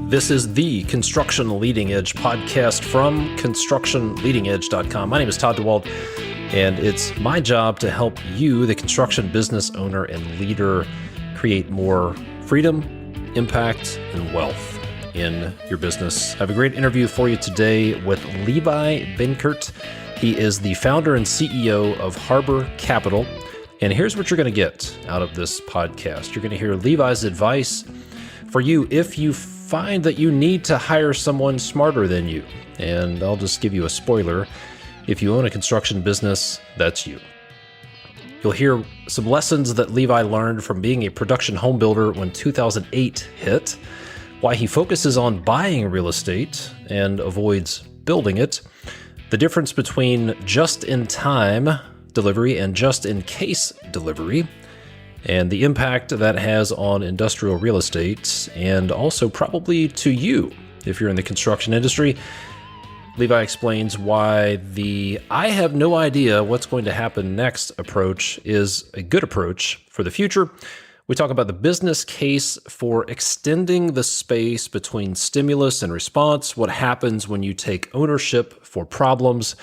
This is the Construction Leading Edge podcast from constructionleadingedge.com. My name is Todd DeWald, and it's my job to help you, the construction business owner and leader, create more freedom, impact, and wealth in your business. I have a great interview for you today with Levi Benkert. He is the founder and CEO of Harbor Capital. And here's what you're going to get out of this podcast. You're going to hear Levi's advice for you if you find that you need to hire someone smarter than you. And I'll just give you a spoiler. If you own a construction business, that's you. You'll hear some lessons that Levi learned from being a production home builder when 2008 hit, why he focuses on buying real estate and avoids building it, the difference between just-in-time delivery and just-in-case delivery, and the impact that has on industrial real estate, and also probably to you if you're in the construction industry. Levi explains why the "I have no idea what's going to happen next" approach is a good approach for the future. We talk about the business case for extending the space between stimulus and response, what happens when you take ownership for problems,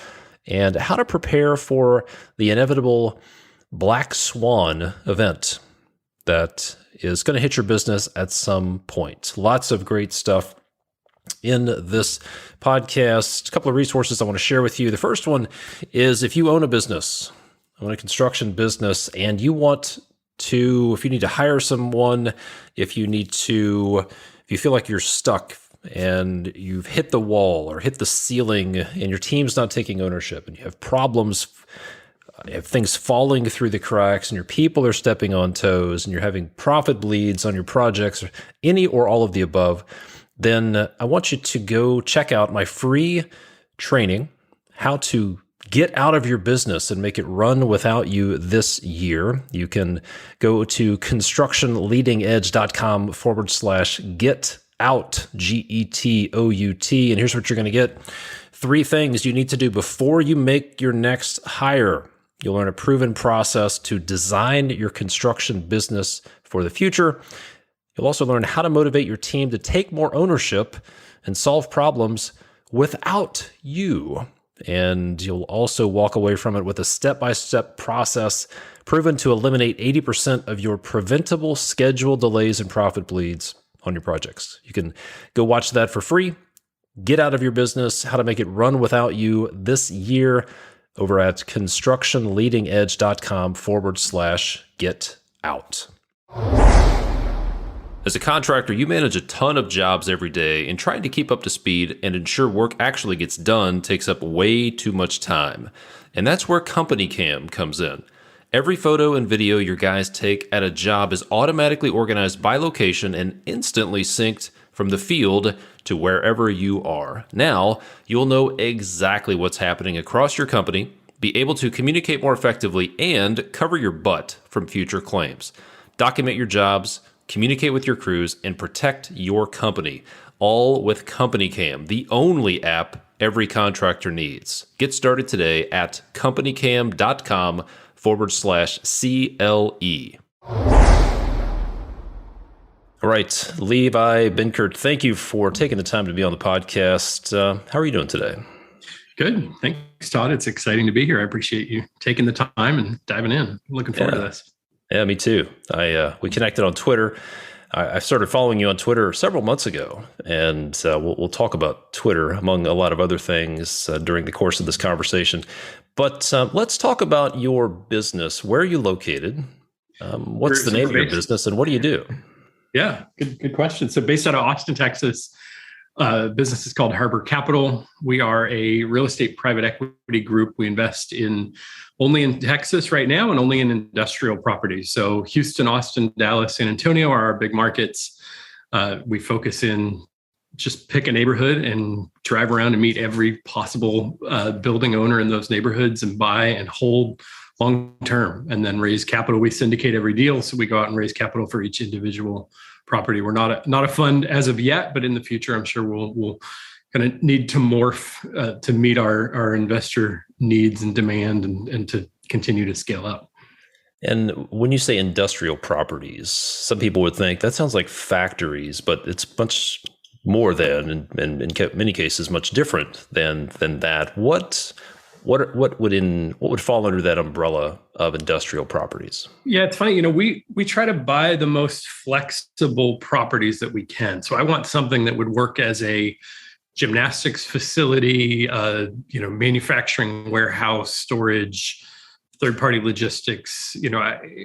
and how to prepare for the inevitable Black Swan event that is going to hit your business at some point. Lots of great stuff in this podcast. A couple of resources I want to share with you. The first one is if you own a business, own a construction business, and you want to, if you need to hire someone, if you feel like you're stuck and you've hit the wall or hit the ceiling and your team's not taking ownership and you have problems, you have things falling through the cracks and your people are stepping on toes and you're having profit bleeds on your projects, or any or all of the above, then I want you to go check out my free training, How to Get Out of Your Business and Make It Run Without You This Year. You can go to constructionleadingedge.com/get out, GETOUT. And here's what you're going to get. 3 things you need to do before you make your next hire. You'll learn a proven process to design your construction business for the future. You'll also learn how to motivate your team to take more ownership and solve problems without you. And you'll also walk away from it with a step-by-step process proven to eliminate 80% of your preventable schedule delays and profit bleeds on your projects. You can go watch that for free. Get out of your business, how to make it run without you this year over at constructionleadingedge.com/get out. As a contractor, you manage a ton of jobs every day, and trying to keep up to speed and ensure work actually gets done takes up way too much time. And that's where Company Cam comes in. Every photo and video your guys take at a job is automatically organized by location and instantly synced from the field to wherever you are. Now, you'll know exactly what's happening across your company, be able to communicate more effectively, and cover your butt from future claims. Document your jobs, communicate with your crews, and protect your company, all with Company Cam, the only app every contractor needs. Get started today at companycam.com/CLE. All right, Levi Benkert, thank you for taking the time to be on the podcast. How are you doing today? Good. Thanks, Todd. It's exciting to be here. I appreciate you taking the time and diving in. Looking forward to this. Yeah, me too. We connected on Twitter. I started following you on Twitter several months ago, and we'll talk about Twitter among a lot of other things during the course of this conversation. But let's talk about your business. Where are you located? What's the name of your business, and what do you do? Yeah, good question. So based out of Austin, Texas, business is called Harbor Capital. We are a real estate private equity group. We invest only in Texas right now and only in industrial properties. So Houston, Austin, Dallas, San Antonio are our big markets. We focus in just pick a neighborhood and drive around and meet every possible building owner in those neighborhoods and buy and hold long term, and then raise capital. We syndicate every deal, so we go out and raise capital for each individual property. We're not a fund as of yet, but in the future, I'm sure we'll kind of need to morph to meet our investor needs and demand and to continue to scale up. And when you say industrial properties, some people would think that sounds like factories, but it's much more than, and in many cases, much different than that. What would fall under that umbrella of industrial properties? Yeah, it's funny. We try to buy the most flexible properties that we can. So I want something that would work as a gymnastics facility, manufacturing warehouse, storage, third-party logistics.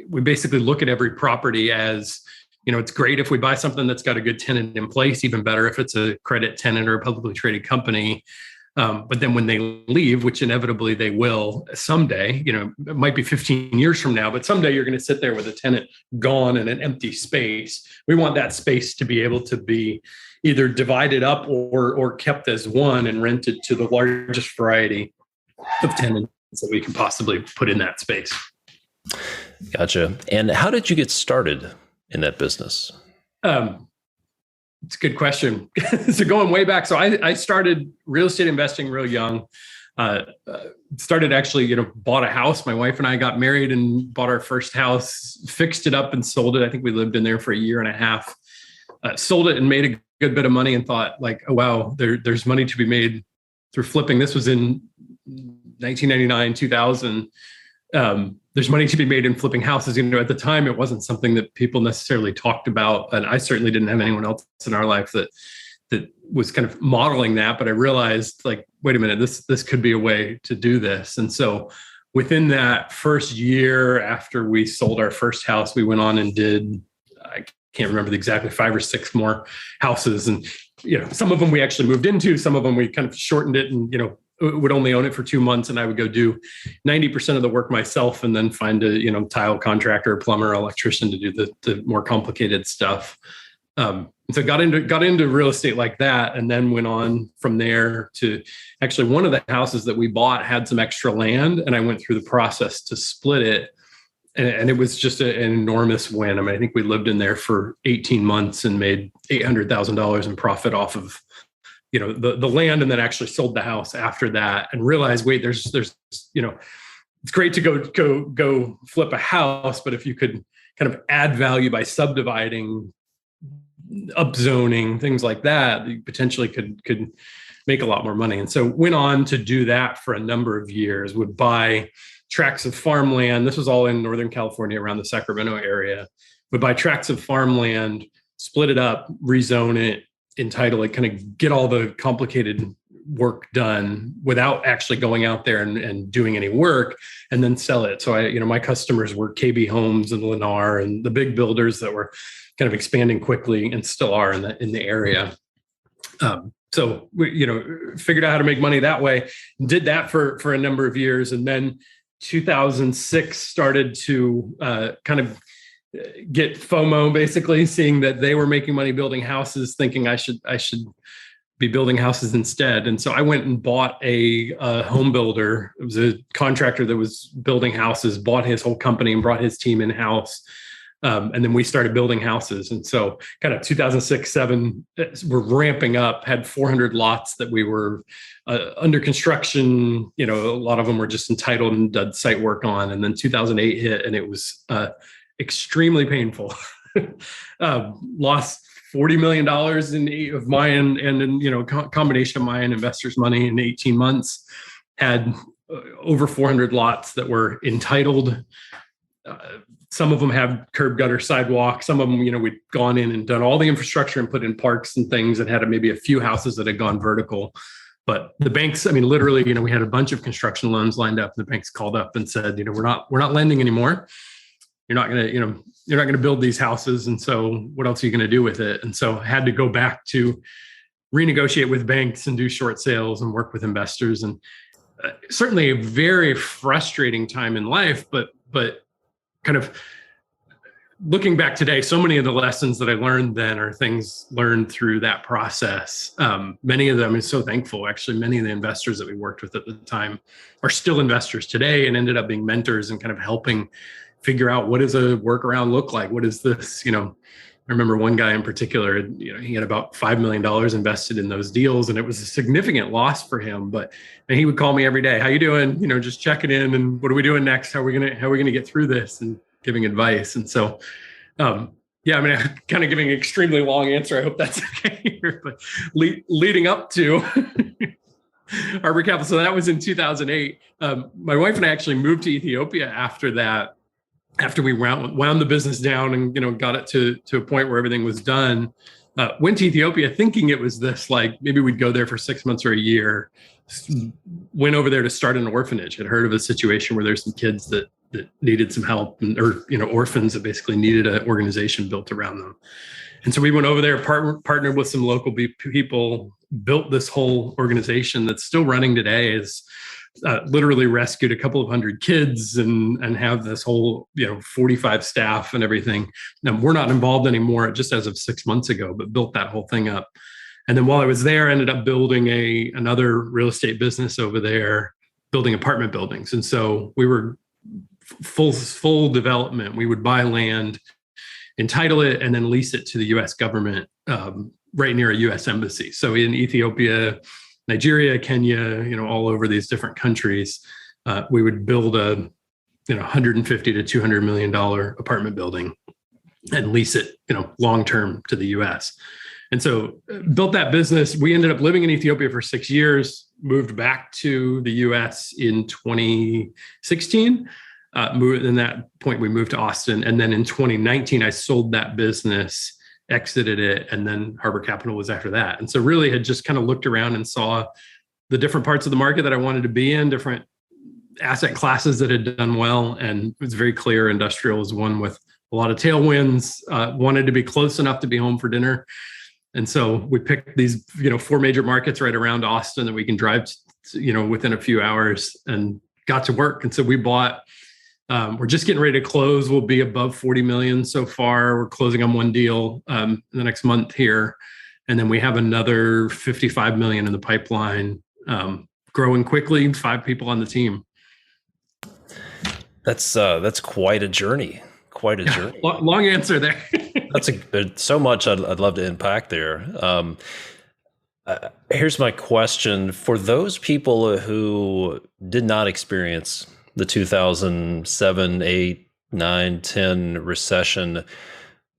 We basically look at every property as, it's great if we buy something that's got a good tenant in place, even better if it's a credit tenant or a publicly traded company. But then when they leave, which inevitably they will someday, it might be 15 years from now, but someday you're going to sit there with a tenant gone and an empty space. We want that space to be able to be either divided up or kept as one and rented to the largest variety of tenants that we can possibly put in that space. Gotcha. And how did you get started in that business? It's a good question. So going way back, so I started real estate investing real young. Started actually, bought a house. My wife and I got married and bought our first house, fixed it up and sold it. I think we lived in there for a year and a half. Sold it and made a good bit of money and thought like, oh, wow, there's money to be made through flipping. This was in 1999, 2000. There's money to be made in flipping houses. At the time, it wasn't something that people necessarily talked about. And I certainly didn't have anyone else in our life that was kind of modeling that. But I realized like, wait a minute, this could be a way to do this. And so within that first year after we sold our first house, we went on and did, I can't remember exactly 5 or 6 more houses. And, some of them we actually moved into, some of them we kind of shortened it and, would only own it for 2 months, and I would go do 90% of the work myself, and then find a tile contractor, plumber, electrician to do the more complicated stuff. So got into real estate like that, and then went on from there to actually one of the houses that we bought had some extra land, and I went through the process to split it, and it was just an enormous win. I mean, I think we lived in there for 18 months and made $800,000 in profit off of the land, and then actually sold the house after that and realized, wait, there's it's great to go flip a house, but if you could kind of add value by subdividing, upzoning, things like that, you potentially could make a lot more money. And so went on to do that for a number of years, would buy tracts of farmland. This was all in Northern California around the Sacramento area. Would buy tracts of farmland, split it up, rezone it, entitle it, kind of get all the complicated work done without actually going out there and doing any work, and then sell it. So my customers were KB Homes and Lennar and the big builders that were kind of expanding quickly and still are in the area. So we, figured out how to make money that way. Did that for a number of years, and then 2006 started to kind of get FOMO, basically seeing that they were making money building houses, thinking I should be building houses instead. And so I went and bought a home builder. It was a contractor that was building houses, bought his whole company and brought his team in-house. And then we started building houses. And so kind of 2006, 7, we're ramping up, had 400 lots that we were under construction. A lot of them were just entitled and done site work on. And then 2008 hit, and it was extremely painful. Lost $40 million of my and combination of my and investors' money in 18 months. Had over 400 lots that were entitled. Some of them have curb gutter sidewalk. Some of them, we'd gone in and done all the infrastructure and put in parks and things, and had maybe a few houses that had gone vertical. But the banks, literally, we had a bunch of construction loans lined up. The banks called up and said, we're not lending anymore. You're not going to build these houses. And so what else are you going to do with it? And so I had to go back to renegotiate with banks and do short sales and work with investors. And certainly a very frustrating time in life, but kind of looking back today, so many of the lessons that I learned then are things learned through that process. Many of them, I'm so thankful. Actually, many of the investors that we worked with at the time are still investors today and ended up being mentors and kind of helping figure out, what does a workaround look like? What is this? I remember one guy in particular, he had about $5 million invested in those deals, and it was a significant loss for him. But and he would call me every day. How you doing? Just checking in. And what are we doing next? How are we gonna get through this? And giving advice. And so, yeah, I mean, I'm kind of giving an extremely long answer. I hope that's okay here, but leading up to Harbor Capital. So that was in 2008. My wife and I actually moved to Ethiopia after that, after we wound the business down and, got it to a point where everything was done. Went to Ethiopia thinking it was this, like maybe we'd go there for 6 months or a year. Went over there to start an orphanage. Had heard of a situation where there's some kids that needed some help, or orphans that basically needed an organization built around them. And so we went over there, partnered with some local people, built this whole organization that's still running today. Is literally rescued a couple of hundred kids and have this whole 45 staff and everything. Now, we're not involved anymore, just as of 6 months ago, but built that whole thing up. And then while I was there, I ended up building another real estate business over there, building apartment buildings. And so we were full development. We would buy land, entitle it, and then lease it to the U.S. government right near a U.S. embassy. So in Ethiopia, Nigeria, Kenya, all over these different countries, we would build a $150 to $200 million apartment building and lease it long term to the U.S. And so built that business. We ended up living in Ethiopia for 6 years, moved back to the U.S. in 2016. In that point, we moved to Austin. And then in 2019, I sold that business, exited it, and then Harbor Capital was after that. And so really had just kind of looked around and saw the different parts of the market that I wanted to be in, different asset classes that had done well. And it was very clear industrial was one with a lot of tailwinds, wanted to be close enough to be home for dinner. And so we picked these, 4 major markets right around Austin that we can drive, within a few hours, and got to work. And so we bought, we're just getting ready to close. We'll be above 40 million so far. We're closing on one deal in the next month here. And then we have another 55 million in the pipeline, growing quickly, 5 people on the team. That's quite a journey. Quite a journey. Long answer there. There's so much I'd love to unpack there. Here's my question. For those people who did not experience the 2007, 8, 9, 10 recession,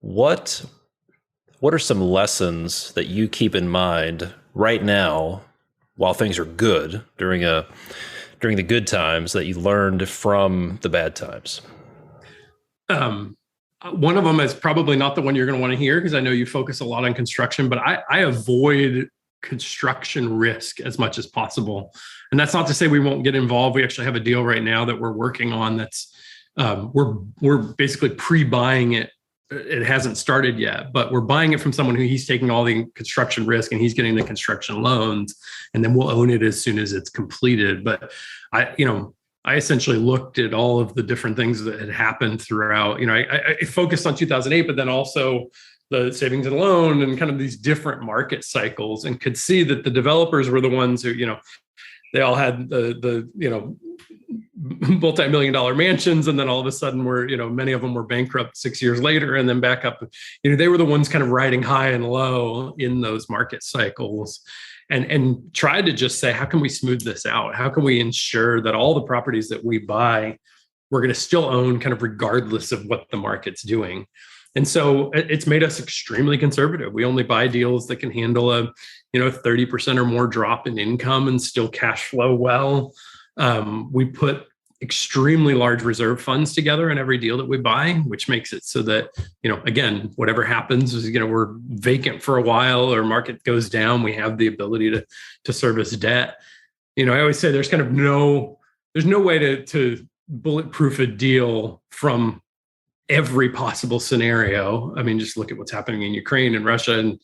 what are some lessons that you keep in mind right now while things are good, during the good times, that you learned from the bad times? One of them is probably not the one you're going to want to hear, because I know you focus a lot on construction, but I avoid construction risk as much as possible. And that's not to say we won't get involved. We actually have a deal right now that we're working on that's we're basically pre-buying it. It hasn't started yet, but we're buying it from someone who he's taking all the construction risk and he's getting the construction loans, and then we'll own it as soon as it's completed. But I essentially looked at all of the different things that had happened throughout. I focused on 2008, but then also the savings and loan and kind of these different market cycles, and could see that the developers were the ones who, they all had the multi-million-dollar mansions, and then all of a sudden many of them were bankrupt 6 years later, and then back up. They were the ones kind of riding high and low in those market cycles. And tried to just say, how can we smooth this out? How can we ensure that all the properties that we buy, we're going to still own kind of regardless of what the market's doing? And so it's made us extremely conservative. We only buy deals that can handle a 30% or more drop in income and still cash flow well. We put extremely large reserve funds together in every deal that we buy, which makes it so that, again, whatever happens is, we're vacant for a while or market goes down, we have the ability to service debt. I always say there's no way to bulletproof a deal from every possible scenario. I mean, just look at what's happening in Ukraine and Russia, and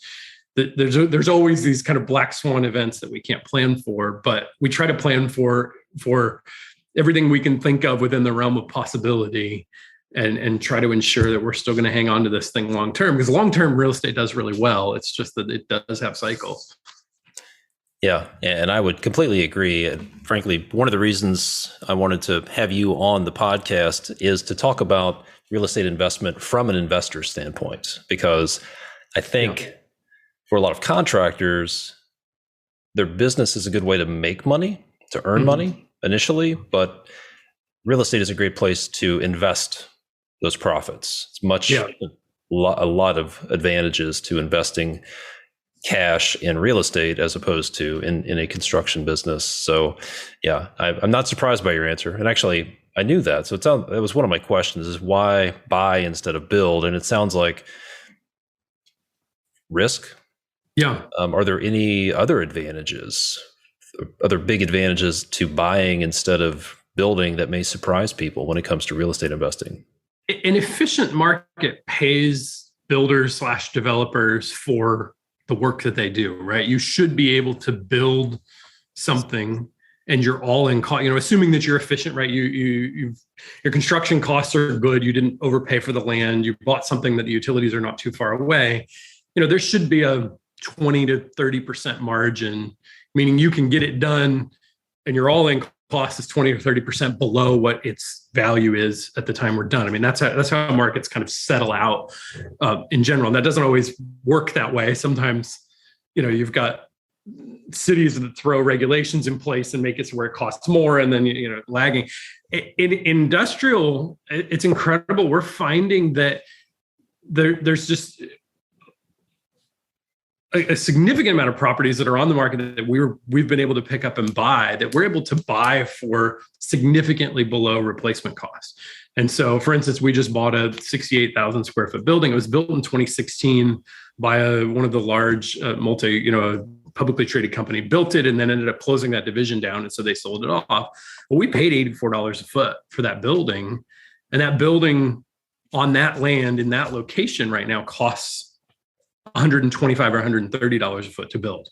there's always these kind of black swan events that we can't plan for, but we try to plan for everything we can think of within the realm of possibility, and try to ensure that we're still going to hang on to this thing long term, because long term real estate does really well. It's just that it does have cycles. Yeah, and I would completely agree. And frankly, one of the reasons I wanted to have you on the podcast is to talk about real estate investment from an investor standpoint, because I think for a lot of contractors, their business is a good way to make money, to earn money initially, but real estate is a great place to invest those profits. It's much, Yeah. a lot of advantages to investing cash in real estate as opposed to in a construction business. So yeah, I'm not surprised by your answer. And actually, I knew that. So that was one of my questions, is why buy instead of build? And it sounds like risk. Yeah. Are there any other advantages, other big advantages to buying instead of building that may surprise people when it comes to real estate investing? An efficient market pays builders / developers for the work that they do, right? You should be able to build something and you're all in cost, assuming that you're efficient, right? Your construction costs are good. You didn't overpay for the land. You bought something that the utilities are not too far away. There should be a 20 to 30% margin, meaning you can get it done and your all in cost is 20 or 30% below what its value is at the time we're done. I mean, that's how markets kind of settle out in general. And that doesn't always work that way. Sometimes, you've got cities that throw regulations in place and make it so where it costs more, and then, lagging. In industrial, it's incredible. We're finding that there's just a significant amount of properties that are on the market that we've been able to pick up and buy, that we're able to buy for significantly below replacement cost. And so, for instance, we just bought a 68,000 square foot building. It was built in 2016 by one of the large publicly traded company built it and then ended up closing that division down. And so they sold it off. Well, we paid $84 a foot for that building. And that building on that land in that location right now costs $125 or $130 a foot to build.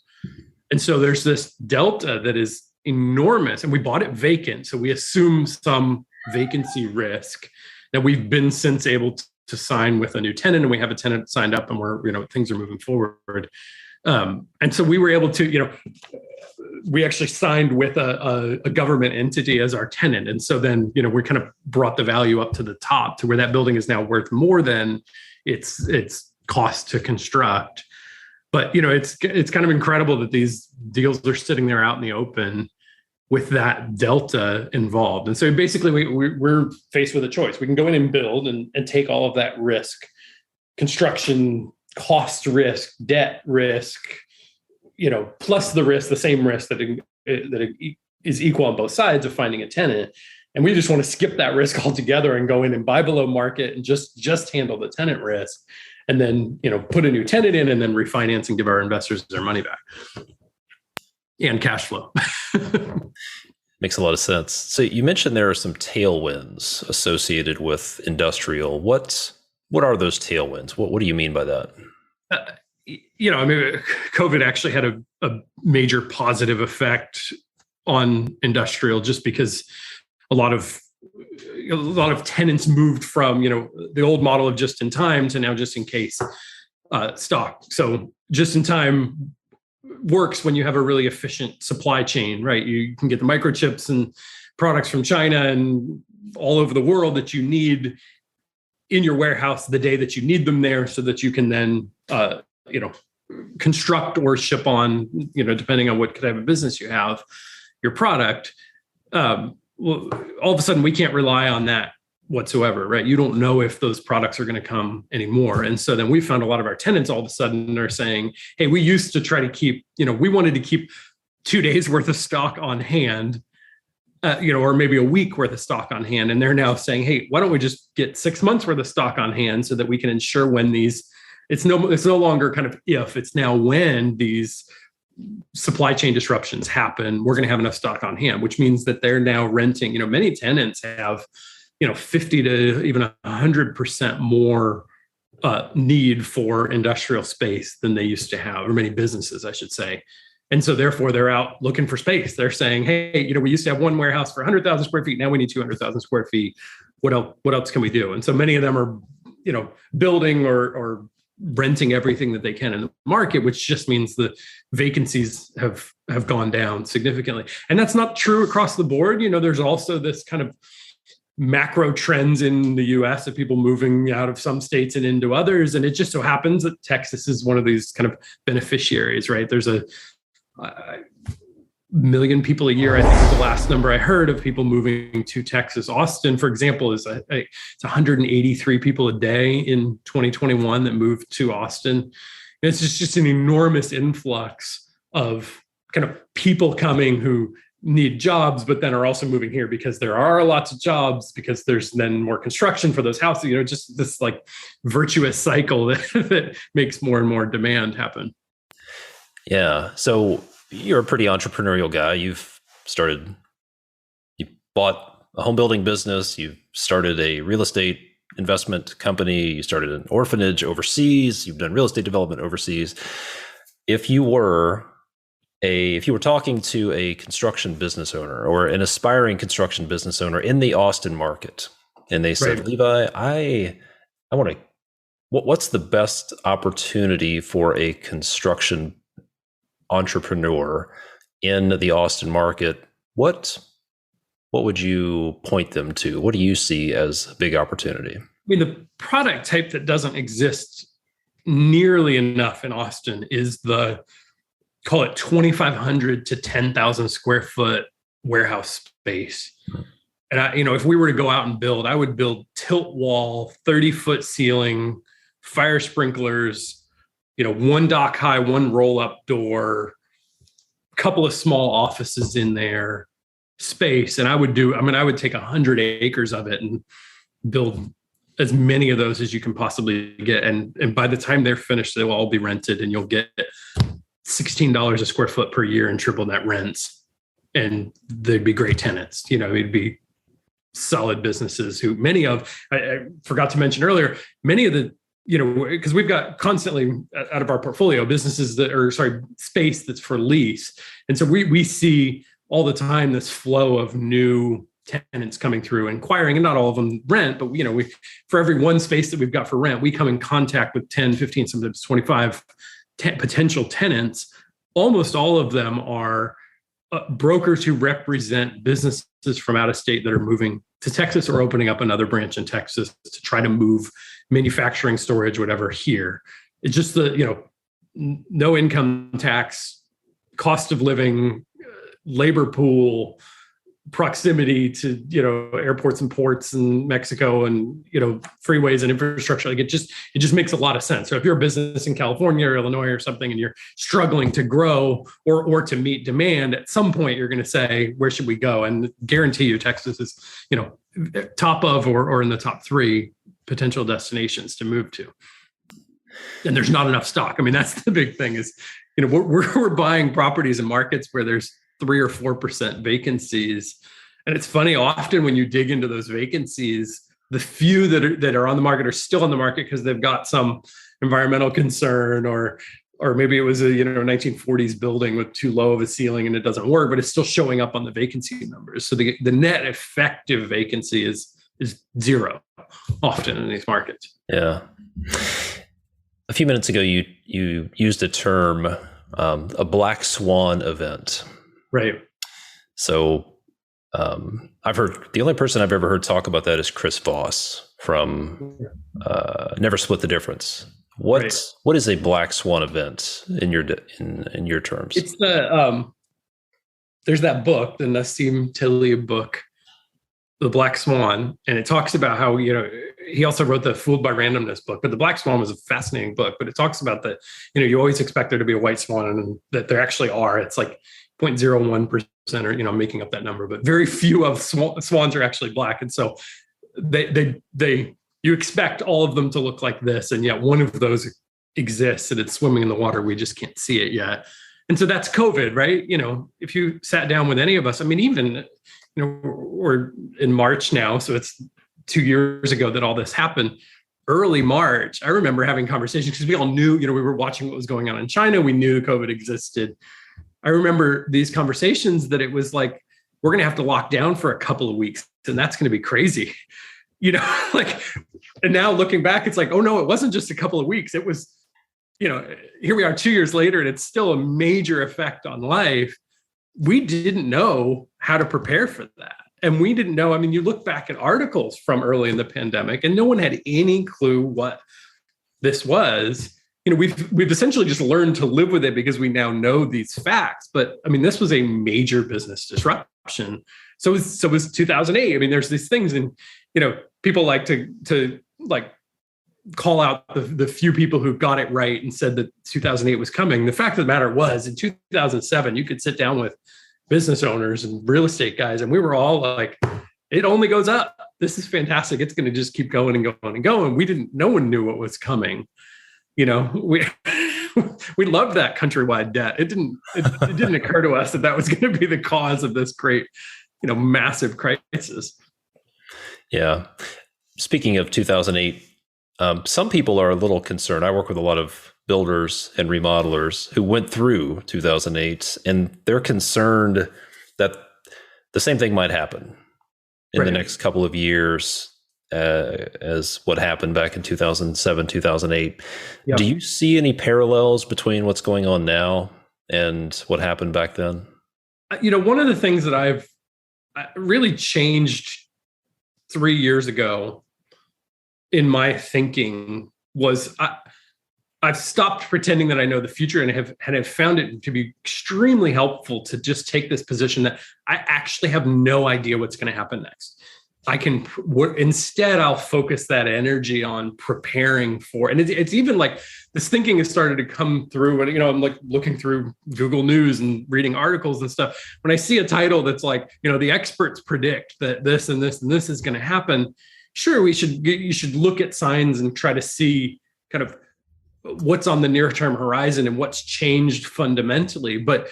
And so there's this delta that is enormous. And we bought it vacant. So we assume some vacancy risk that we've been since able to sign with a new tenant, and we have a tenant signed up, and things are moving forward. And so we were able to, we actually signed with a government entity as our tenant. And so then, we kind of brought the value up to the top to where that building is now worth more than its cost to construct. But, it's kind of incredible that these deals are sitting there out in the open with that delta involved. And so basically we're faced with a choice. We can go in and build and take all of that risk, construction cost risk, debt risk, plus the same risk that is equal on both sides of finding a tenant. And we just want to skip that risk altogether and go in and buy below market and just handle the tenant risk. And then, put a new tenant in and then refinance and give our investors their money back and cash flow. Makes a lot of sense. So you mentioned there are some tailwinds associated with industrial. What are those tailwinds? What do you mean by that? COVID actually had a major positive effect on industrial, just because a lot of tenants moved from, the old model of just in time to now just in case stock. So just in time works when you have a really efficient supply chain, right? You can get the microchips and products from China and all over the world that you need in your warehouse the day that you need them there, so that you can then, construct or ship on, depending on what type of business you have, your product. Well, all of a sudden we can't rely on that whatsoever, right? You don't know if those products are going to come anymore. And so then we found a lot of our tenants all of a sudden are saying, hey, we used to try to keep, we wanted to keep 2 days worth of stock on hand, or maybe a week worth of stock on hand. And they're now saying, hey, why don't we just get 6 months worth of stock on hand so that we can ensure when it's no longer kind of if, it's now when these supply chain disruptions happen, we're going to have enough stock on hand, which means that they're now renting, many tenants have, 50 to even 100% more need for industrial space than they used to have, or many businesses, I should say. And so therefore they're out looking for space. They're saying, hey, we used to have one warehouse for 100,000 square feet. Now we need 200,000 square feet. What else can we do? And so many of them are, building or renting everything that they can in the market, which just means the vacancies have gone down significantly. And that's not true across the board. There's also this kind of macro trends in the US of people moving out of some states and into others. And it just so happens that Texas is one of these kind of beneficiaries, right? There's million people a year, I think is the last number I heard of people moving to Texas. Austin, for example, it's 183 people a day in 2021 that moved to Austin. And it's just an enormous influx of kind of people coming who need jobs, but then are also moving here because there are lots of jobs, because there's then more construction for those houses, just this like virtuous cycle that makes more and more demand happen. Yeah. So you're a pretty entrepreneurial guy. You bought a home building business. You started a real estate investment company. You started an orphanage overseas. You've done real estate development overseas. If you were talking to a construction business owner or an aspiring construction business owner in the Austin market, and they said, right, Levi, I want to, what's the best opportunity for a construction entrepreneur in the Austin market? What would you point them to? What do you see as a big opportunity? I mean, the product type that doesn't exist nearly enough in Austin is call it 2,500 to 10,000 square foot warehouse space. And if we were to go out and build, I would build tilt wall, 30-foot ceiling, fire sprinklers, one dock high, one roll up door, a couple of small offices in there, space. And I would take 100 acres of it and build as many of those as you can possibly get. And by the time they're finished, they will all be rented, and you'll get $16 a square foot per year and triple net rents. And they'd be great tenants. It'd be solid businesses who I forgot to mention earlier, many of the, because we've got constantly out of our portfolio businesses space that's for lease. And so we see all the time this flow of new tenants coming through, inquiring, and not all of them rent, but for every one space that we've got for rent, we come in contact with 10, 15, sometimes 25 potential tenants. Almost all of them are brokers who represent businesses from out of state that are moving to Texas or opening up another branch in Texas to try to move manufacturing, storage, whatever here. It's just no income tax, cost of living, labor pool, proximity to airports and ports in Mexico, and freeways and infrastructure. Like it just makes a lot of sense. So if you're a business in California or Illinois or something, and you're struggling to grow or to meet demand, at some point you're going to say, where should we go? And guarantee you Texas is top of or in the top 3 potential destinations to move to. And there's not enough stock. I mean, that's the big thing is we're buying properties in markets where there's 3 or 4% vacancies. And it's funny, often when you dig into those vacancies, the few that are on the market are still on the market because they've got some environmental concern, or maybe it was a 1940s building with too low of a ceiling and it doesn't work, but it's still showing up on the vacancy numbers. So the net effective vacancy is zero often in these markets. Yeah. A few minutes ago, you used a term, a Black Swan event. Right. So I've heard, the only person I've ever heard talk about that is Chris Voss from Never Split the Difference. What is a Black Swan event in your terms? It's there's that book, the Nassim Taleb book, The Black Swan, and it talks about how he also wrote the Fooled by Randomness book, but the Black Swan was a fascinating book. But it talks about that you always expect there to be a white swan, and that there actually are. It's like 0.01% or making up that number, but very few of swans are actually black. And so you expect all of them to look like this, and yet one of those exists and it's swimming in the water. We just can't see it yet. And so that's COVID, right? If you sat down with any of us, I mean, even we're in March now, so it's 2 years ago that all this happened. Early March, I remember having conversations because we all knew, we were watching what was going on in China. We knew COVID existed. I remember these conversations that it was like, we're going to have to lock down for a couple of weeks, and that's going to be crazy, and now looking back, it's like, oh no, it wasn't just a couple of weeks. It was, here we are 2 years later, and it's still a major effect on life. We didn't know how to prepare for that. And we didn't know, you look back at articles from early in the pandemic, and no one had any clue what this was. we've essentially just learned to live with it because we now know these facts. But I mean, this was a major business disruption. So was 2008. I mean, there's these things, and people like to like call out the few people who got it right and said that 2008 was coming. The fact of the matter was, in 2007, you could sit down with business owners and real estate guys, and we were all like, it only goes up. This is fantastic. It's going to just keep going and going and going. No one knew what was coming. We loved that countrywide debt. It didn't occur to us that was going to be the cause of this great, massive crisis. Yeah. Speaking of 2008, some people are a little concerned. I work with a lot of builders and remodelers who went through 2008, and they're concerned that the same thing might happen in the next couple of years as what happened back in 2007, 2008. Yep. Do you see any parallels between what's going on now and what happened back then? One of the things that I've really changed 3 years ago in my thinking was I've stopped pretending that I know the future, and have found it to be extremely helpful to just take this position that I actually have no idea what's going to happen next. Instead, I'll focus that energy on preparing for, and it's even like this thinking has started to come through. And I'm like looking through Google News and reading articles and stuff. When I see a title that's like, the experts predict that this and this and this is going to happen, sure, you should look at signs and try to see kind of what's on the near-term horizon and what's changed fundamentally. But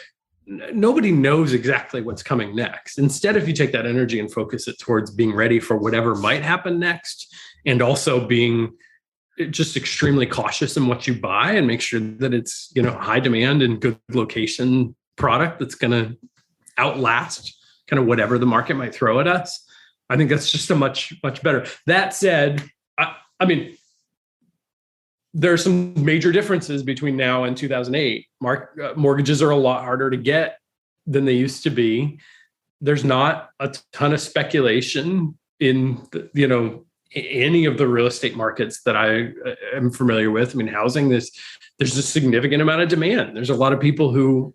nobody knows exactly what's coming next. Instead, if you take that energy and focus it towards being ready for whatever might happen next, and also being just extremely cautious in what you buy and make sure that it's, high demand and good location product that's going to outlast kind of whatever the market might throw at us, I think that's just a much, much better. That said, I mean, there are some major differences between now and 2008. Mortgages are a lot harder to get than they used to be. There's not a ton of speculation in, any of the real estate markets that I am familiar with. I mean, housing, there's a significant amount of demand. There's a lot of people who,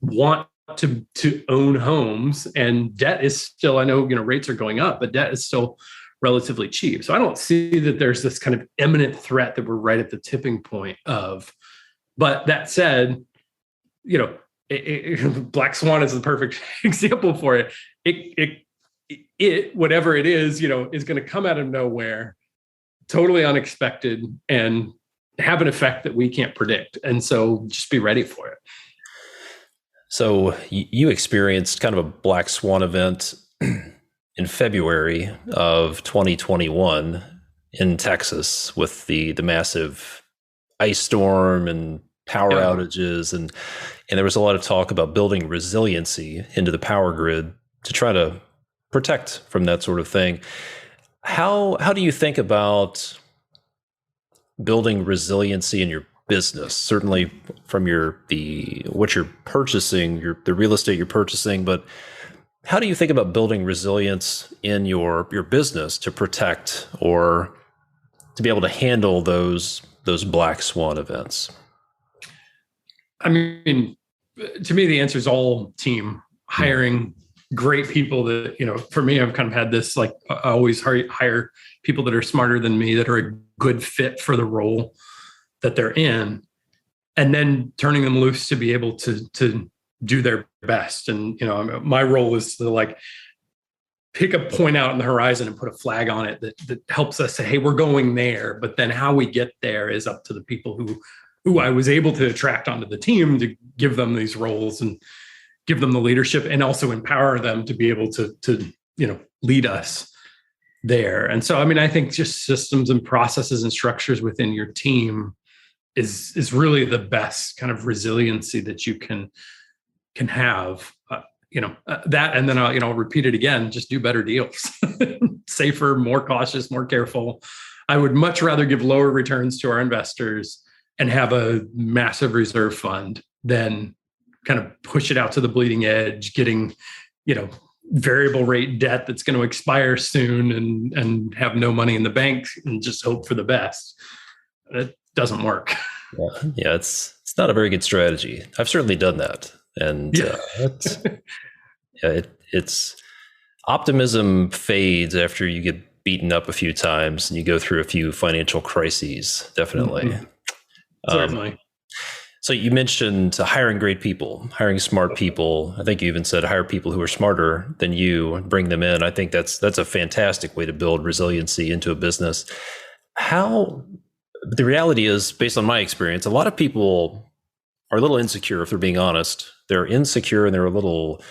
want to own homes, and debt is still, I know, rates are going up, but debt is still relatively cheap. So I don't see that there's this kind of imminent threat that we're right at the tipping point of. But that said, Black Swan is the perfect example for it. It whatever it is, is going to come out of nowhere, totally unexpected, and have an effect that we can't predict. And so just be ready for it. So you experienced kind of a Black Swan event in February of 2021 in Texas with the massive ice storm and power outages, and there was a lot of talk about building resiliency into the power grid to try to protect from that sort of thing. How do you think about building resiliency in your business? Certainly from what you're purchasing, the real estate you're purchasing, but how do you think about building resilience in your business to protect or to be able to handle those Black Swan events? I mean, to me, the answer is all team. Hiring great people that, for me, I've kind of had this, like, I always hire people that are smarter than me, that are a good fit for the role that they're in, and then turning them loose to be able to do their best. And, my role is to like pick a point out in the horizon and put a flag on it that helps us say, hey, we're going there. But then how we get there is up to the people who I was able to attract onto the team to give them these roles and give them the leadership, and also empower them to be able to lead us there. And so, I mean, I think just systems and processes and structures within your team is really the best kind of resiliency that you can have, that. And then I'll repeat it again, just do better deals, safer, more cautious, more careful. I would much rather give lower returns to our investors and have a massive reserve fund than kind of push it out to the bleeding edge, getting, variable rate debt that's going to expire soon and have no money in the bank and just hope for the best. It doesn't work. Yeah, it's not a very good strategy. I've certainly done that, and Yeah. it's optimism fades after you get beaten up a few times and you go through a few financial crises. Definitely. Mhm. Certainly. So you mentioned hiring great people, hiring smart people. I think you even said hire people who are smarter than you and bring them in. I think that's a fantastic way to build resiliency into a business. How The reality is, based on my experience, a lot of people are a little insecure, if they're being honest. They're insecure and they're a little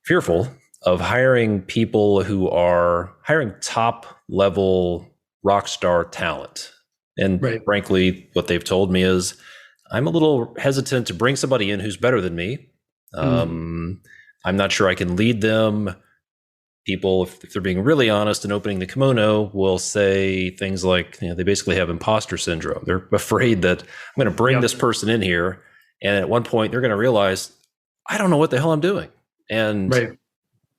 fearful of hiring people who are hiring top level rock star talent. And Right. frankly, what they've told me is, I'm a little hesitant to bring somebody in who's better than me. I'm not sure I can lead them. People, if they're being really honest and opening the kimono, will say things like, they basically have imposter syndrome. They're afraid that I'm going to bring this person in here, and at one point they're going to realize, I don't know what the hell I'm doing, and Right.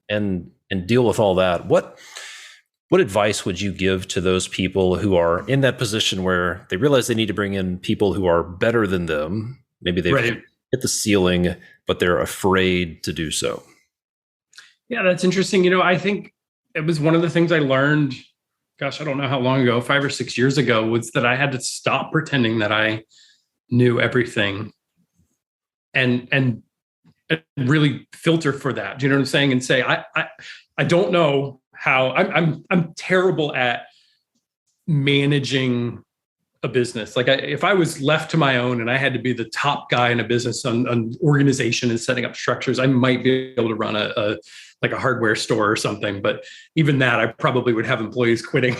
and deal with all that. What advice would you give to those people who are in that position where they realize they need to bring in people who are better than them? Maybe they've hit the ceiling, but they're afraid to do so. Yeah, that's interesting. I think it was one of the things I learned, gosh, I don't know how long ago, 5 or 6 years ago, was that I had to stop pretending that I knew everything and really filter for that. Do you know what I'm saying? And say, I don't know how. I'm terrible at managing a business. Like if I was left to my own and I had to be the top guy in a business on organization and setting up structures, I might be able to run a hardware store or something. But even that, I probably would have employees quitting.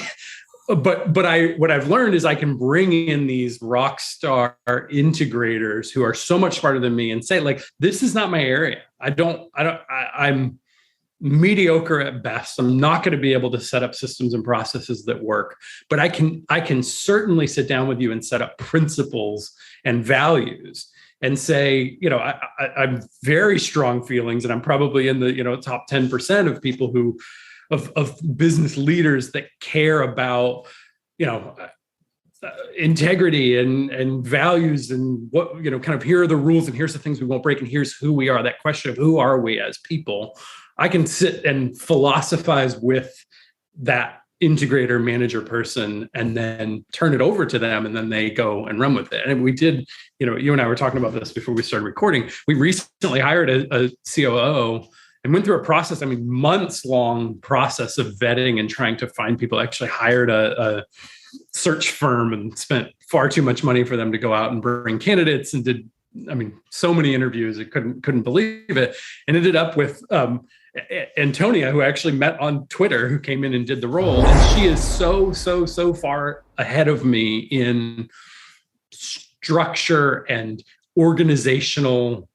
But what I've learned is I can bring in these rock star integrators who are so much smarter than me and say, like, this is not my area. I'm mediocre at best. I'm not going to be able to set up systems and processes that work, but I can certainly sit down with you and set up principles and values and say, I'm very strong feelings, and I'm probably in the, top 10% of people who, of business leaders that care about, integrity and values and what, kind of, here are the rules and here's the things we won't break and here's who we are. That question of who are we as people, I can sit and philosophize with that integrator manager person and then turn it over to them, and then they go and run with it. And we did, you and I were talking about this before we started recording. We recently hired a COO and went through a process, months long process of vetting and trying to find people. Actually hired a search firm and spent far too much money for them to go out and bring candidates, and did, so many interviews. I couldn't believe it. And ended up with Antonia, who I actually met on Twitter, who came in and did the role. And she is so far ahead of me in structure and organizational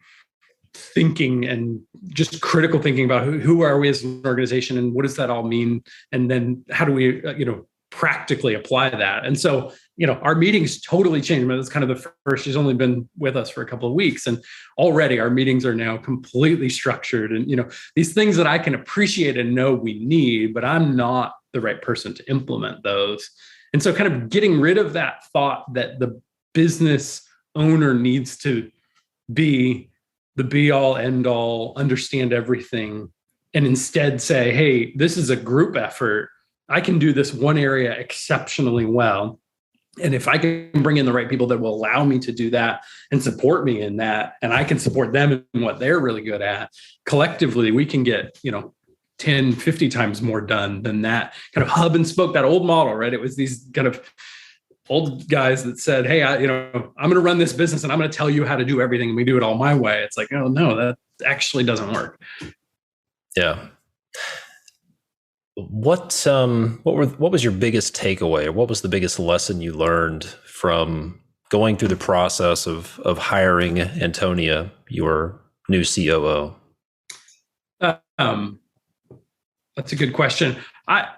thinking and just critical thinking about who are we as an organization and what does that all mean? And then how do we, practically apply that? And so, our meetings totally changed. That's kind of the first. She's only been with us for a couple of weeks, and already our meetings are now completely structured. And, these things that I can appreciate and know we need, but I'm not the right person to implement those. And so kind of getting rid of that thought that the business owner needs to be the be all end all, understand everything, and instead say, hey, this is a group effort. I can do this one area exceptionally well. And if I can bring in the right people that will allow me to do that and support me in that, and I can support them in what they're really good at, collectively, we can get, 10, 50 times more done than that kind of hub and spoke, that old model, right? It was these kind of old guys that said, hey, I'm going to run this business and I'm going to tell you how to do everything. And we do it all my way. It's like, oh no, that actually doesn't work. Yeah. What was your biggest takeaway, or what was the biggest lesson you learned from going through the process of hiring Antonia, your new COO? That's a good question. I've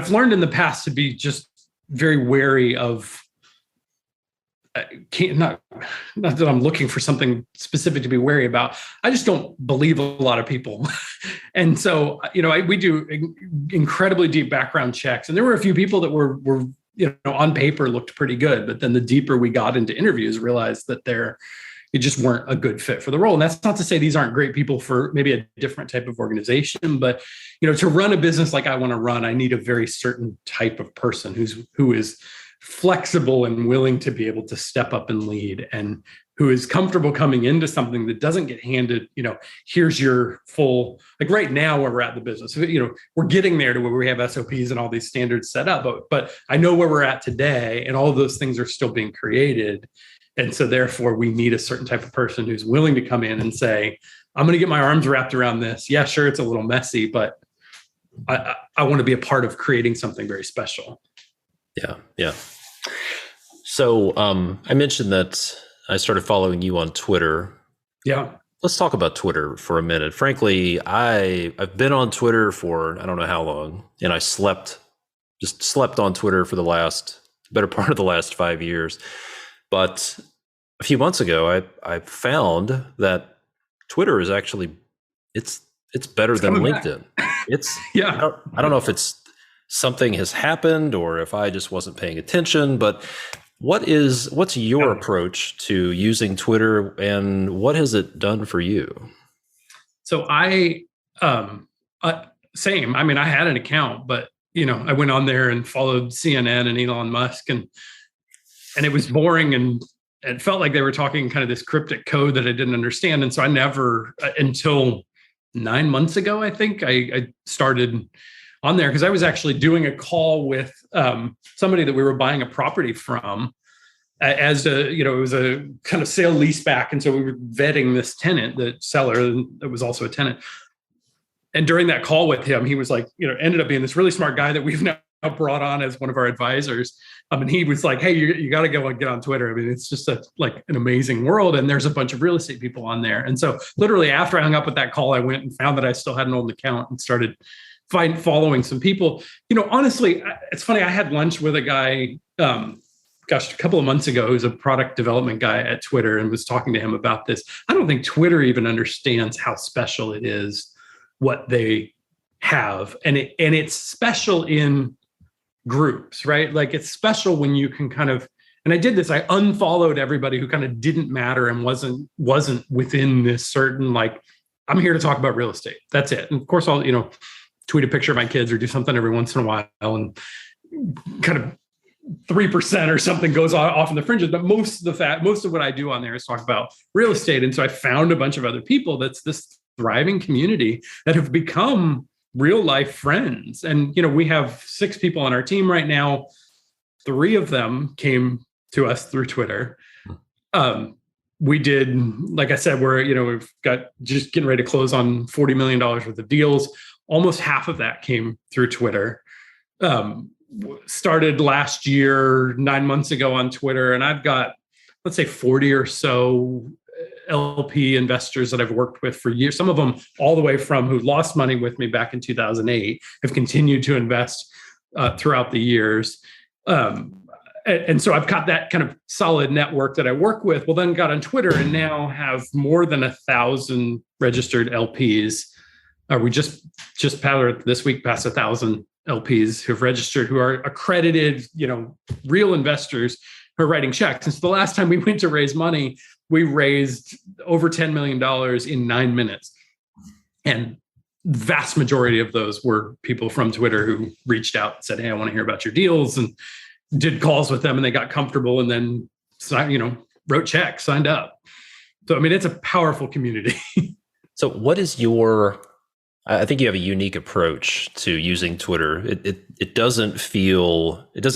learned in the past to be just very wary of. Not that I'm looking for something specific to be wary about. I just don't believe a lot of people. And so, we do incredibly deep background checks. And there were a few people that were on paper looked pretty good. But then the deeper we got into interviews, realized that it just weren't a good fit for the role. And that's not to say these aren't great people for maybe a different type of organization, but to run a business like I want to run, I need a very certain type of person who is flexible and willing to be able to step up and lead, and who is comfortable coming into something that doesn't get handed, here's your full, like right now where we're at the business, we're getting there to where we have SOPs and all these standards set up, but I know where we're at today, and all of those things are still being created. And so therefore we need a certain type of person who's willing to come in and say, I'm going to get my arms wrapped around this. Yeah, sure, it's a little messy, but I want to be a part of creating something very special. Yeah. So I mentioned that I started following you on Twitter. Yeah. Let's talk about Twitter for a minute. Frankly, I've been on Twitter for I don't know how long, and I slept on Twitter for the better part of the last 5 years. But a few months ago, I found that Twitter is actually it's better than LinkedIn. It's yeah. I don't know if it's something has happened or if I just wasn't paying attention, but what's your approach to using Twitter, and what has it done for you? So same. I mean, I had an account, but I went on there and followed CNN and Elon Musk, and it was boring, and it felt like they were talking kind of this cryptic code that I didn't understand. And so I never, until 9 months ago, I think I started on there, because I was actually doing a call with somebody that we were buying a property from as it was a kind of sale lease back. And so we were vetting this tenant, the seller that was also a tenant. And during that call with him, he was like, ended up being this really smart guy that we've now brought on as one of our advisors. And he was like, hey, you got to go and get on Twitter. I mean, it's just an amazing world. And there's a bunch of real estate people on there. And so literally after I hung up with that call, I went and found that I still had an old account and started following some people. Honestly, it's funny. I had lunch with a guy, a couple of months ago, who's a product development guy at Twitter, and was talking to him about this. I don't think Twitter even understands how special it is, what they have. And it's special in groups, right? Like, it's special when you can kind of, and I did this, I unfollowed everybody who kind of didn't matter and wasn't within this certain, like, I'm here to talk about real estate. That's it. And of course, I'll, tweet a picture of my kids or do something every once in a while, and kind of 3% or something goes off in the fringes. But most of what I do on there is talk about real estate. And so I found a bunch of other people that's this thriving community that have become real life friends. And, we have 6 people on our team right now. 3 of them came to us through Twitter. We did, like I said, we've got just getting ready to close on $40 million worth of deals. Almost half of that came through Twitter. Started last year, 9 months ago on Twitter. And I've got, let's say 40 or so LP investors that I've worked with for years. Some of them all the way from who lost money with me back in 2008, have continued to invest throughout the years. And so I've got that kind of solid network that I work with. Well, then got on Twitter and now have more than 1,000 registered LPs. We just this week passed 1,000 LPs who've registered, who are accredited, real investors who are writing checks. And so the last time we went to raise money, we raised over $10 million in 9 minutes. And the vast majority of those were people from Twitter who reached out and said, hey, I want to hear about your deals, and did calls with them, and they got comfortable, and then, wrote checks, signed up. So, I mean, it's a powerful community. So what is I think you have a unique approach to using Twitter. It doesn't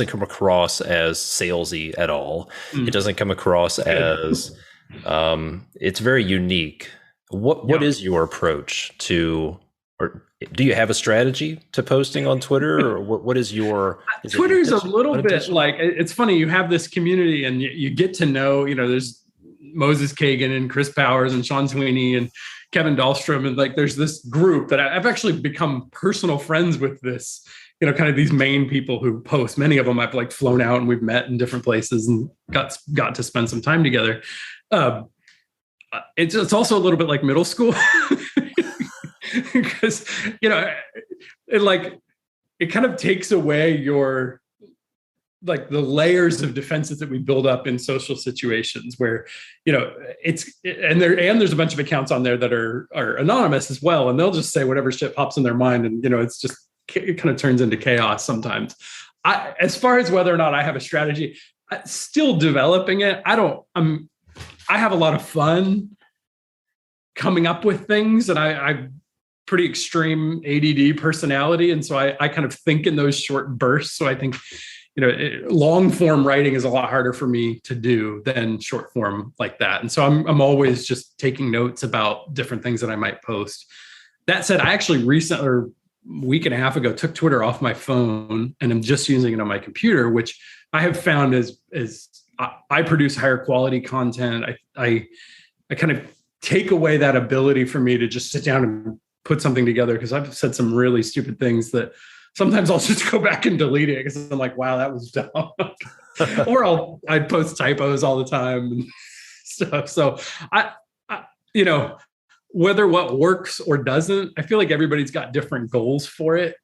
come across as salesy at all. It doesn't come across as, it's very unique. What is your approach to, or do you have a strategy to posting on Twitter, or what is your? Twitter's a little bit like, it's funny. You have this community and you get to know, there's Moses Kagan and Chris Powers and Sean Sweeney and Kevin Dahlstrom, and there's this group that I've actually become personal friends with. This, kind of these main people who post. Many of them I've flown out and we've met in different places and got to spend some time together. It's also a little bit like middle school because it kind of takes away your like the layers of defenses that we build up in social situations where, there's a bunch of accounts on there that are anonymous as well. And they'll just say whatever shit pops in their mind. And, it kind of turns into chaos sometimes. As far as whether or not I have a strategy, still developing it. I have a lot of fun coming up with things, and I'm pretty extreme ADD personality. And so I kind of think in those short bursts. So I think, long form writing is a lot harder for me to do than short form like that. And so I'm always just taking notes about different things that I might post. That said, I actually recently, or a week and a half ago, took Twitter off my phone and I'm just using it on my computer, which I have found as I produce higher quality content. I kind of take away that ability for me to just sit down and put something together, because I've said some really stupid things that sometimes I'll just go back and delete it because I'm like, wow, that was dumb. Or I post typos all the time and stuff. So I whether what works or doesn't, I feel like everybody's got different goals for it.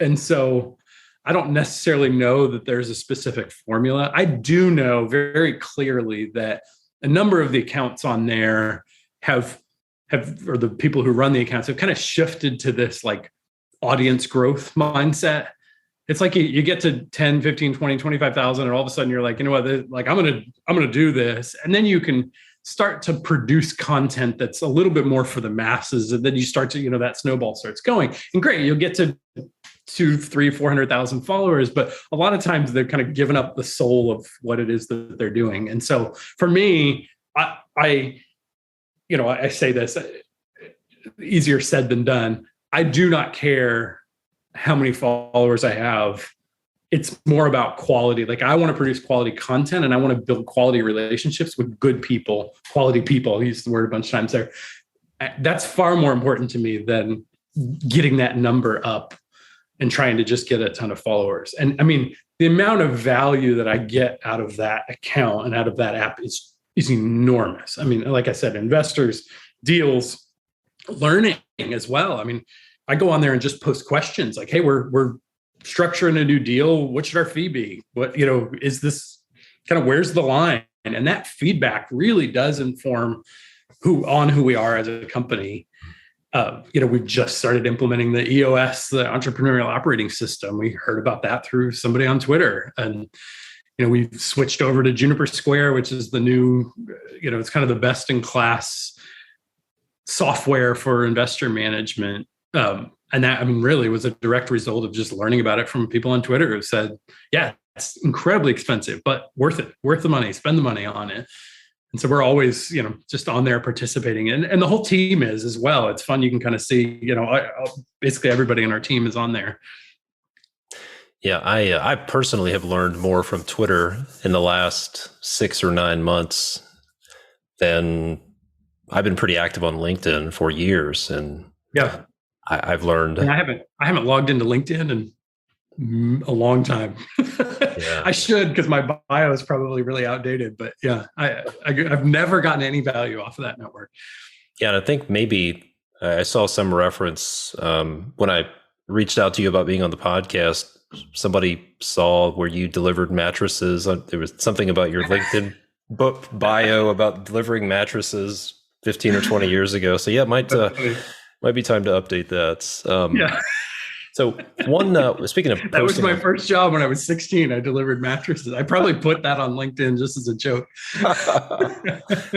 And so I don't necessarily know that there's a specific formula. I do know very clearly that a number of the accounts on there have or the people who run the accounts have kind of shifted to this like audience growth mindset. It's like you get to 10, 15, 20, 25,000, and all of a sudden you're like, you know what, like I'm going to do this. And then you can start to produce content that's a little bit more for the masses. And then you start to, that snowball starts going, and great, you'll get to 200,000, 300,000, 400,000 followers. But a lot of times they're kind of giving up the soul of what it is that they're doing. And so for me, I say this, easier said than done. I do not care how many followers I have. It's more about quality. Like, I want to produce quality content, and I want to build quality relationships with good people, quality people. I used the word a bunch of times there. That's far more important to me than getting that number up and trying to just get a ton of followers. And I mean, the amount of value that I get out of that account and out of that app is enormous. I mean, like I said, investors, deals, learning as well. I mean, I go on there and just post questions like, hey, we're structuring a new deal. What should our fee be? What, is this kind of, where's the line? And that feedback really does inform who we are as a company. We've just started implementing the EOS, the Entrepreneurial Operating System. We heard about that through somebody on Twitter. And, we've switched over to Juniper Square, which is the new, it's kind of the best in class software for investor management. And that, really was a direct result of just learning about it from people on Twitter who said, yeah, it's incredibly expensive, but worth it, worth the money, spend the money on it. And so we're always, just on there participating. And the whole team is as well. It's fun. You can kind of see, basically everybody in our team is on there. Yeah, I personally have learned more from Twitter in the last 6 or 9 months than I've been pretty active on LinkedIn for years. And yeah, I've learned. And I haven't logged into LinkedIn in a long time. Yeah. I should, because my bio is probably really outdated. But yeah, I've never gotten any value off of that network. Yeah, and I think maybe I saw some reference when I reached out to you about being on the podcast. Somebody saw where you delivered mattresses. There was something about your LinkedIn book bio about delivering mattresses 15 or 20 years ago. So yeah, it might be time to update that. Yeah. So speaking of, that was my first job when I was 16. I delivered mattresses. I probably put that on LinkedIn just as a joke.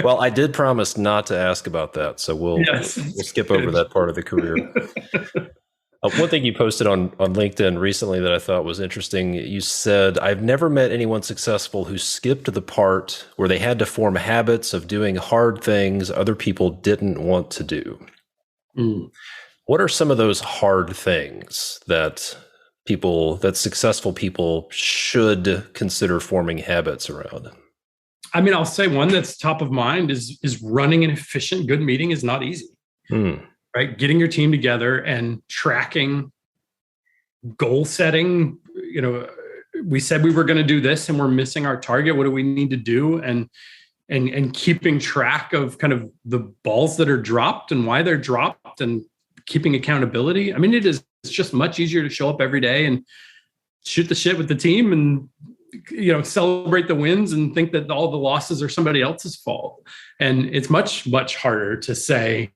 Well, I did promise not to ask about that, so we'll skip over that part of the career. One thing you posted on LinkedIn recently that I thought was interesting, you said, I've never met anyone successful who skipped the part where they had to form habits of doing hard things other people didn't want to do. Mm. What are some of those hard things that successful people should consider forming habits around? I'll say one that's top of mind is running an efficient, good meeting is not easy. Mm. Right? Getting your team together and tracking, goal setting. We said we were going to do this and we're missing our target. What do we need to do? And keeping track of kind of the balls that are dropped and why they're dropped, and keeping accountability. It's just much easier to show up every day and shoot the shit with the team and celebrate the wins and think that all the losses are somebody else's fault. And it's much, much harder to say,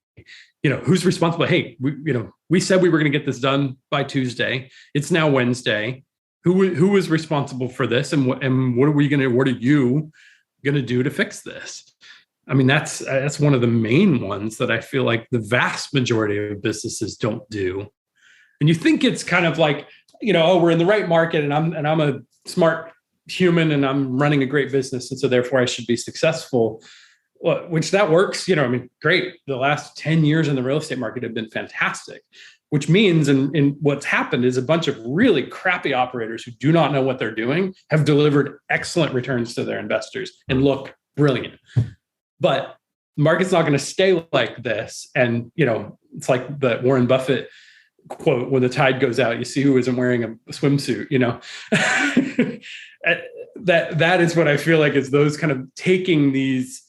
who's responsible? Hey, we said we were going to get this done by Tuesday. It's now Wednesday. Who was responsible for this? And what are you going to do to fix this? I mean, that's one of the main ones that I feel like the vast majority of businesses don't do. And you think it's kind of like, we're in the right market and I'm a smart human and I'm running a great business. And so therefore I should be successful, which that works, great. The last 10 years in the real estate market have been fantastic, which means, and what's happened is a bunch of really crappy operators who do not know what they're doing have delivered excellent returns to their investors and look brilliant. But the market's not going to stay like this. And, it's like the Warren Buffett quote, when the tide goes out, you see who isn't wearing a swimsuit, that is what I feel like is those kind of taking these,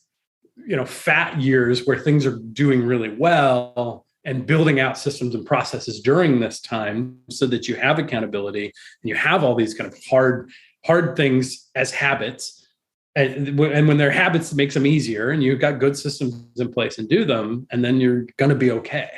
fat years where things are doing really well and building out systems and processes during this time so that you have accountability and you have all these kind of hard things as habits. And when they're habits, it makes them easier and you've got good systems in place and do them, and then you're going to be okay.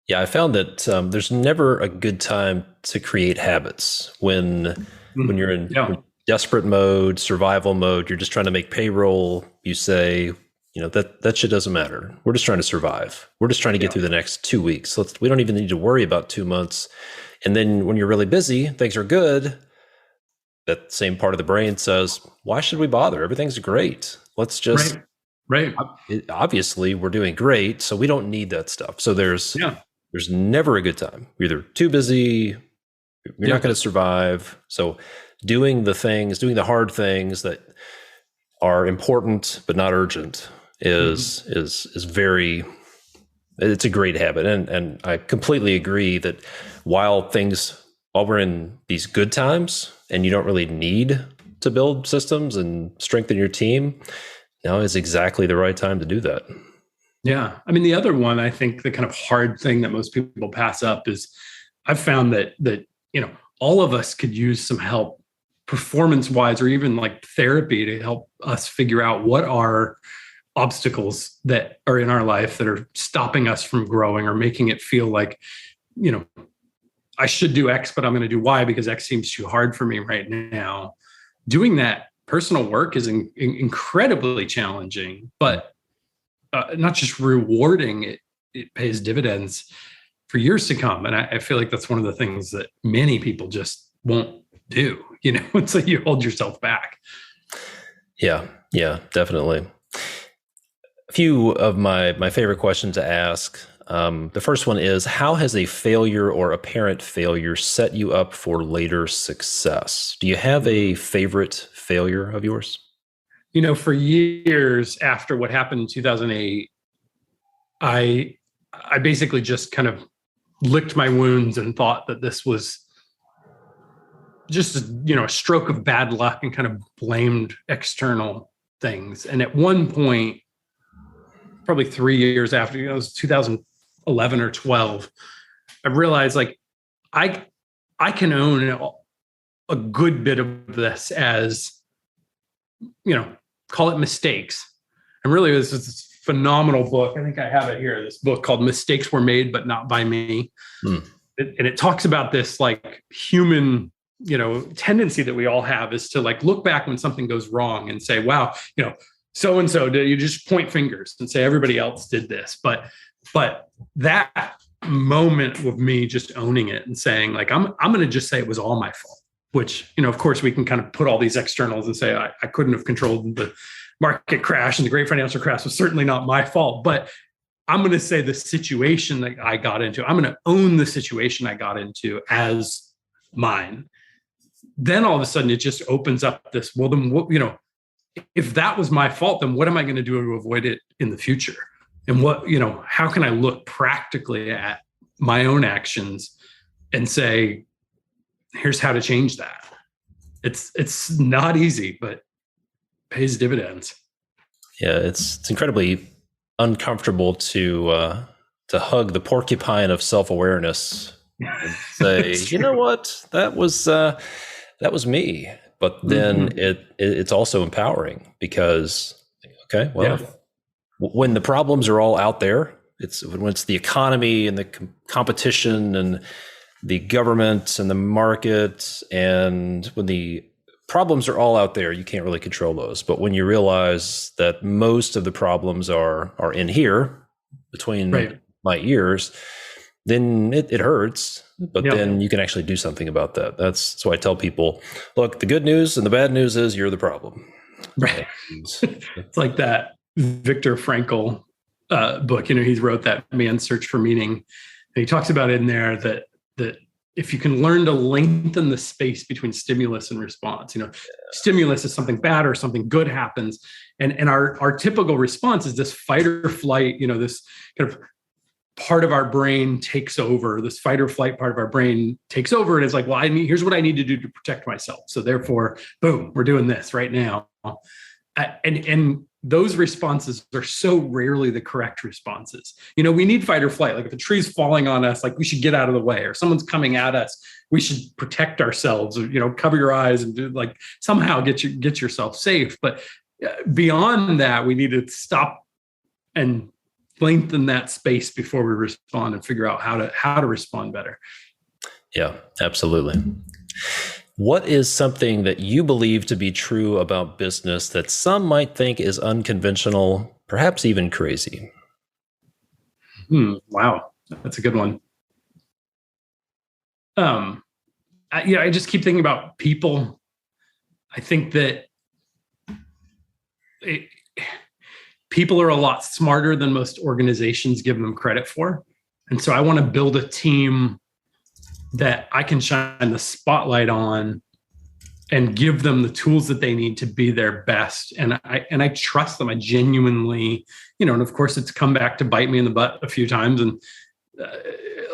Yeah, I found that there's never a good time to create habits when you're in desperate mode, survival mode. You're just trying to make payroll. You say, that shit doesn't matter. We're just trying to survive. We're just trying to get through the next 2 weeks. We don't even need to worry about 2 months. And then when you're really busy, things are good. That same part of the brain says, why should we bother? Everything's great. Let's just, right. Obviously we're doing great. So we don't need that stuff. So there's never a good time. You're either too busy, you're not going to survive. So doing the hard things that are important but not urgent is very, it's a great habit. And I completely agree that while we're in these good times and you don't really need to build systems and strengthen your team, now is exactly the right time to do that. Yeah. I mean, the other one, I think the kind of hard thing that most people pass up is I've found that all of us could use some help performance-wise or even like therapy to help us figure out what are obstacles that are in our life that are stopping us from growing or making it feel like, I should do X, but I'm going to do Y because X seems too hard for me right now. Doing that personal work is incredibly challenging, but not just rewarding, it pays dividends for years to come. And I feel like that's one of the things that many people just won't do, it's like you hold yourself back. Yeah, definitely. A few of my favorite questions to ask. The first one is, how has a failure or apparent failure set you up for later success? Do you have a favorite failure of yours? For years after what happened in 2008, I basically just kind of licked my wounds and thought that this was just, a stroke of bad luck and kind of blamed external things. And at one point, probably 3 years after, it was 2011 or 12, I realized like I can own a good bit of this as, call it mistakes. And really this is this phenomenal book. I think I have it here. This book called Mistakes Were Made, But Not By Me. And it talks about this like human, tendency that we all have is to like look back when something goes wrong and say, wow, so-and-so did, you just point fingers and say everybody else did this. But that moment of me just owning it and saying like, I'm going to just say it was all my fault, which, of course we can kind of put all these externals and say, I couldn't have controlled the market crash and the great financial crash was certainly not my fault, but I'm going to say the situation that I got into, I'm going to own the situation I got into as mine. Then all of a sudden it just opens up this, well, then what, if that was my fault, then what am I going to do to avoid it in the future? And what, how can I look practically at my own actions and say, here's how to change that. It's not easy, but pays dividends. Yeah, it's incredibly uncomfortable to hug the porcupine of self-awareness and say, you know what, that was that was me. But then it's also empowering because, okay, well, when the problems are all out there, when it's the economy and the competition and the government and the market, and when the problems are all out there, you can't really control those. But when you realize that most of the problems are in here between my ears, then it hurts. But then you can actually do something about that. That's why I tell people, look, the good news and the bad news is you're the problem. Right. It's like that Viktor Frankl book. He wrote that Man's Search for Meaning. And he talks about in there that if you can learn to lengthen the space between stimulus and response, stimulus is something bad or something good happens. And our typical response is this fight or flight, this kind of part of our brain takes over. This fight or flight part of our brain takes over. And it's like, well, here's what I need to do to protect myself. So therefore, boom, we're doing this right now. And those responses are so rarely the correct responses. We need fight or flight. Like if a tree's falling on us, like we should get out of the way, or someone's coming at us, we should protect ourselves, or, cover your eyes and do like somehow get yourself safe. But beyond that, we need to stop and lengthen that space before we respond and figure out how to respond better. Yeah, absolutely. What is something that you believe to be true about business that some might think is unconventional, perhaps even crazy? Wow, that's a good one. I just keep thinking about people. I think that people are a lot smarter than most organizations give them credit for. And so I want to build a team that I can shine the spotlight on and give them the tools that they need to be their best. And I trust them. I genuinely, and of course it's come back to bite me in the butt a few times. And,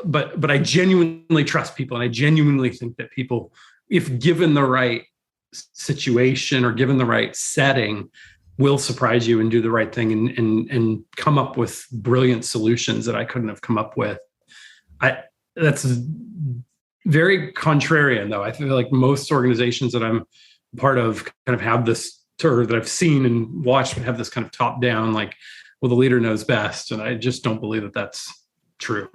but I genuinely trust people. And I genuinely think that people, if given the right situation or given the right setting, will surprise you and do the right thing and come up with brilliant solutions that I couldn't have come up with. That's very contrarian, though. I feel like most organizations that I'm part of kind of have this, or that I've seen and watched, have this kind of top down, like, well, the leader knows best. And I just don't believe that that's true.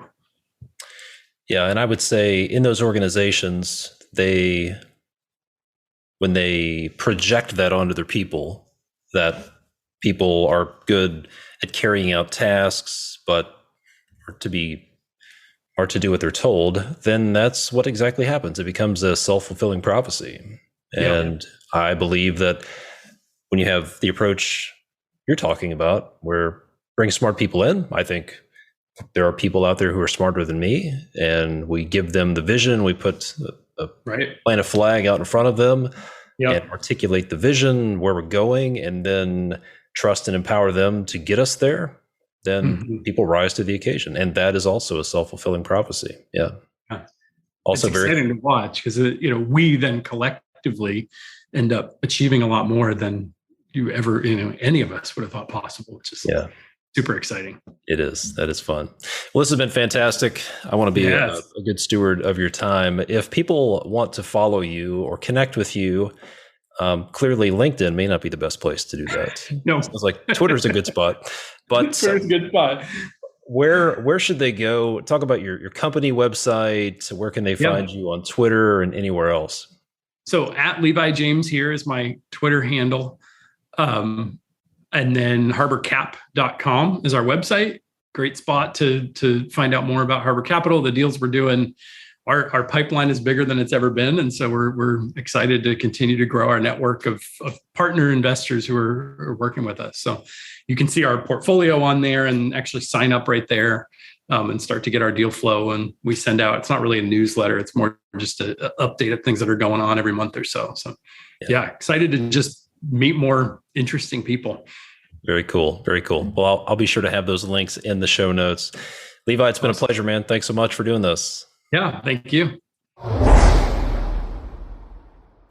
Yeah. And I would say in those organizations, when they project that onto their people, that people are good at carrying out tasks, but to do what they're told, then that's what exactly happens. It becomes a self-fulfilling prophecy. And I believe that when you have the approach you're talking about, where bring smart people in, I think there are people out there who are smarter than me, and we give them the vision. We put plant a flag out in front of them and articulate the vision, where we're going, and then trust and empower them to get us there. Then people rise to the occasion. And that is also a self-fulfilling prophecy. Yeah. Also it's exciting to watch because, we then collectively end up achieving a lot more than you ever, any of us would have thought possible, which is super exciting. It is. That is fun. Well, this has been fantastic. I want to be a good steward of your time. If people want to follow you or connect with you, clearly LinkedIn may not be the best place to do that. No, it's like Twitter's a good spot, but Twitter's a good spot. Where should they go? Talk about your company website. Where can they find you on Twitter and anywhere else? So at Levi James here is my Twitter handle. And then harborcap.com is our website. Great spot to find out more about Harbor Capital, the deals we're doing. Our pipeline is bigger than it's ever been. And so we're excited to continue to grow our network of partner investors who are working with us. So you can see our portfolio on there and actually sign up right there and start to get our deal flow. And we send out, it's not really a newsletter. It's more just an update of things that are going on every month or so. So excited to just meet more interesting people. Very cool. Very cool. Well, I'll be sure to have those links in the show notes. Levi, it's been a pleasure, man. Thanks so much for doing this. Yeah, thank you.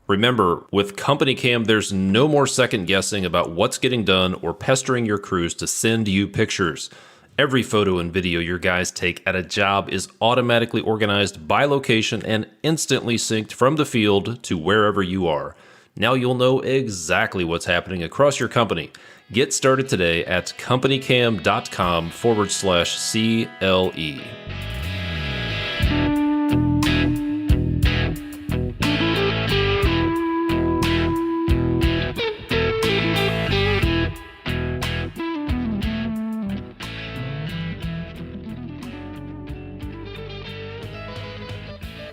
Remember, with Company Cam, there's no more second guessing about what's getting done or pestering your crews to send you pictures. Every photo and video your guys take at a job is automatically organized by location and instantly synced from the field to wherever you are. Now you'll know exactly what's happening across your company. Get started today at companycam.com/CLE.